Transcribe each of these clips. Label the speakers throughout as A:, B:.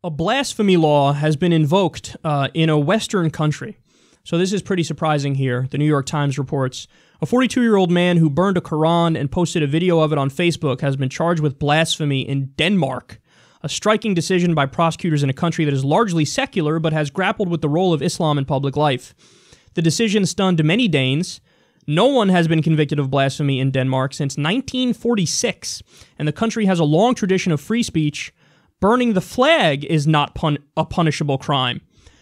A: A blasphemy law has been invoked in a Western country. So this is pretty surprising here. The New York Times reports, a 42-year-old man who burned a Quran and posted a video of it on Facebook has been charged with blasphemy in Denmark, a striking decision by prosecutors in a country that is largely secular but has grappled with the role of Islam in public life. The decision stunned many Danes. No one has been convicted of blasphemy in Denmark since 1946, and the country has a long tradition of free speech. Burning the flag is not a punishable crime.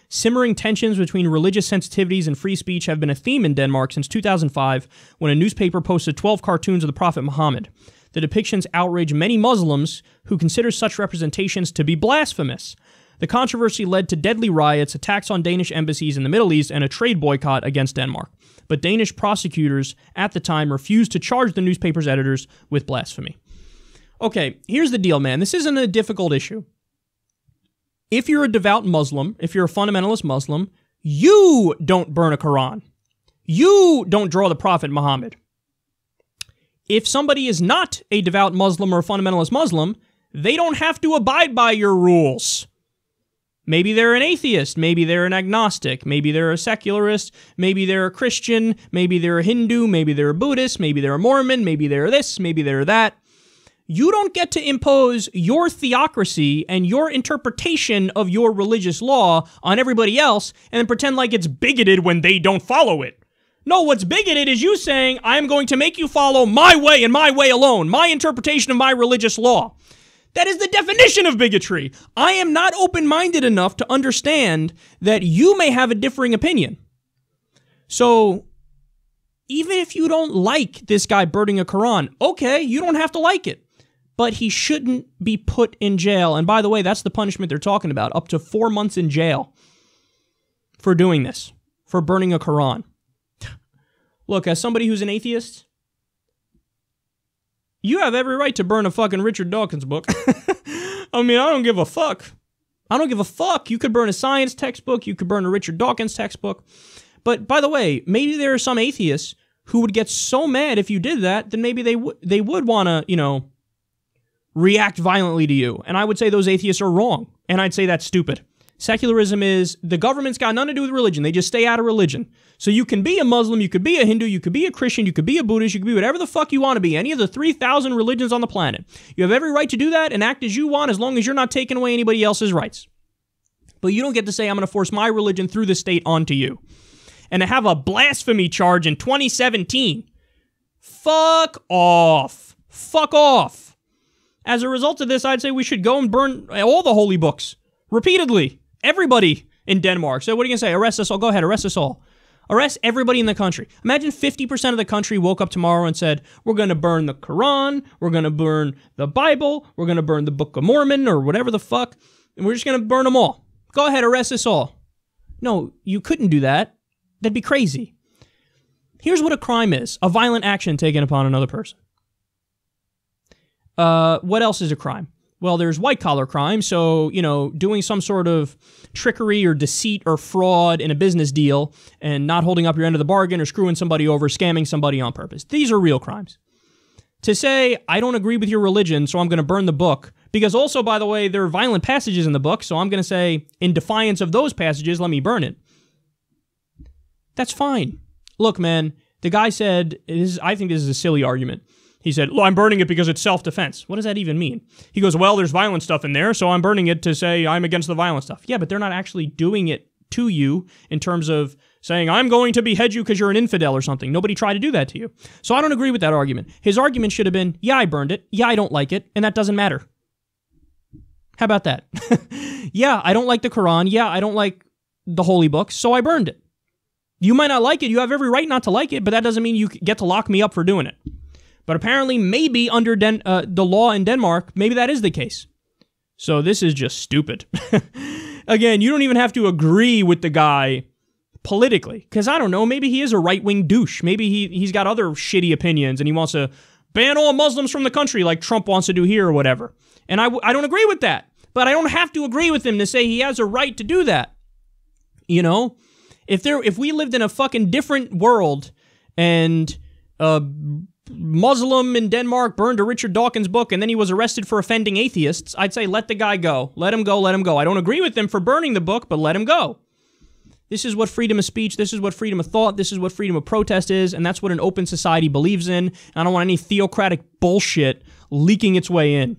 A: Simmering tensions between religious sensitivities and free speech have been a theme in Denmark since 2005, when a newspaper posted 12 cartoons of the Prophet Muhammad. The depictions outrage many Muslims who consider such representations to be blasphemous. The controversy led to deadly riots, attacks on Danish embassies in the Middle East, and a trade boycott against Denmark. But Danish prosecutors at the time refused to charge the newspaper's editors with blasphemy. Okay, here's the deal, man. This isn't a difficult issue. If you're a devout Muslim, if you're a fundamentalist Muslim, you don't burn a Quran. You don't draw the Prophet Muhammad. If somebody is not a devout Muslim or a fundamentalist Muslim, they don't have to abide by your rules. Maybe they're an atheist, maybe they're an agnostic, maybe they're a secularist, maybe they're a Christian, maybe they're a Hindu, maybe they're a Buddhist, maybe they're a Mormon, maybe they're this, maybe they're that. You don't get to impose your theocracy and your interpretation of your religious law on everybody else and then pretend like it's bigoted when they don't follow it. No, what's bigoted is you saying, I'm going to make you follow my way and my way alone, my interpretation of my religious law. That is the definition of bigotry. I am not open-minded enough to understand that you may have a differing opinion. So, even if you don't like this guy burning a Quran, okay, you don't have to like it. But he shouldn't be put in jail. And by the way, that's the punishment they're talking about. Up to 4 months in jail for doing this, for burning a Quran. Look, as somebody who's an atheist, you have every right to burn a fucking Richard Dawkins book. I mean, I don't give a fuck. I don't give a fuck. You could burn a science textbook. You could burn a Richard Dawkins textbook. But by the way, maybe there are some atheists who would get so mad if you did that, then maybe they would want to, react violently to you. And I would say those atheists are wrong. And I'd say that's stupid. Secularism is, the government's got nothing to do with religion. They just stay out of religion. So you can be a Muslim, you could be a Hindu, you could be a Christian, you could be a Buddhist, you could be whatever the fuck you want to be. Any of the 3,000 religions on the planet. You have every right to do that and act as you want as long as you're not taking away anybody else's rights. But you don't get to say, I'm going to force my religion through the state onto you. And to have a blasphemy charge in 2017. Fuck off. Fuck off. As a result of this, I'd say we should go and burn all the holy books. Repeatedly. Everybody in Denmark. So what are you going to say? Arrest us all. Go ahead, arrest us all. Arrest everybody in the country. Imagine 50% of the country woke up tomorrow and said, we're going to burn the Quran, we're going to burn the Bible, we're going to burn the Book of Mormon, or whatever the fuck, and we're just going to burn them all. Go ahead, arrest us all. No, you couldn't do that. That'd be crazy. Here's what a crime is. A violent action taken upon another person. What else is a crime? Well, there's white-collar crime, so, doing some sort of trickery or deceit or fraud in a business deal and not holding up your end of the bargain or screwing somebody over, scamming somebody on purpose. These are real crimes. To say, I don't agree with your religion, so I'm going to burn the book, because also, by the way, there are violent passages in the book, so I'm going to say, in defiance of those passages, let me burn it. That's fine. Look, man, the guy said, I think this is a silly argument. He said, well, I'm burning it because it's self-defense. What does that even mean? He goes, well, there's violent stuff in there, so I'm burning it to say I'm against the violent stuff. Yeah, but they're not actually doing it to you in terms of saying, I'm going to behead you because you're an infidel or something. Nobody tried to do that to you. So I don't agree with that argument. His argument should have been, yeah, I burned it. Yeah, I don't like it. And that doesn't matter. How about that? Yeah, I don't like the Quran. Yeah, I don't like the holy books, so I burned it. You might not like it. You have every right not to like it, but that doesn't mean you get to lock me up for doing it. But apparently, maybe under the law in Denmark, maybe that is the case. So this is just stupid. Again, you don't even have to agree with the guy politically. Because I don't know, maybe he is a right-wing douche. Maybe he's got other shitty opinions and he wants to ban all Muslims from the country like Trump wants to do here or whatever. And I don't agree with that. But I don't have to agree with him to say he has a right to do that. If we lived in a fucking different world and Muslim in Denmark burned a Richard Dawkins book and then he was arrested for offending atheists, I'd say let the guy go. Let him go, let him go. I don't agree with him for burning the book, but let him go. This is what freedom of speech, this is what freedom of thought, this is what freedom of protest is, and that's what an open society believes in. I don't want any theocratic bullshit leaking its way in.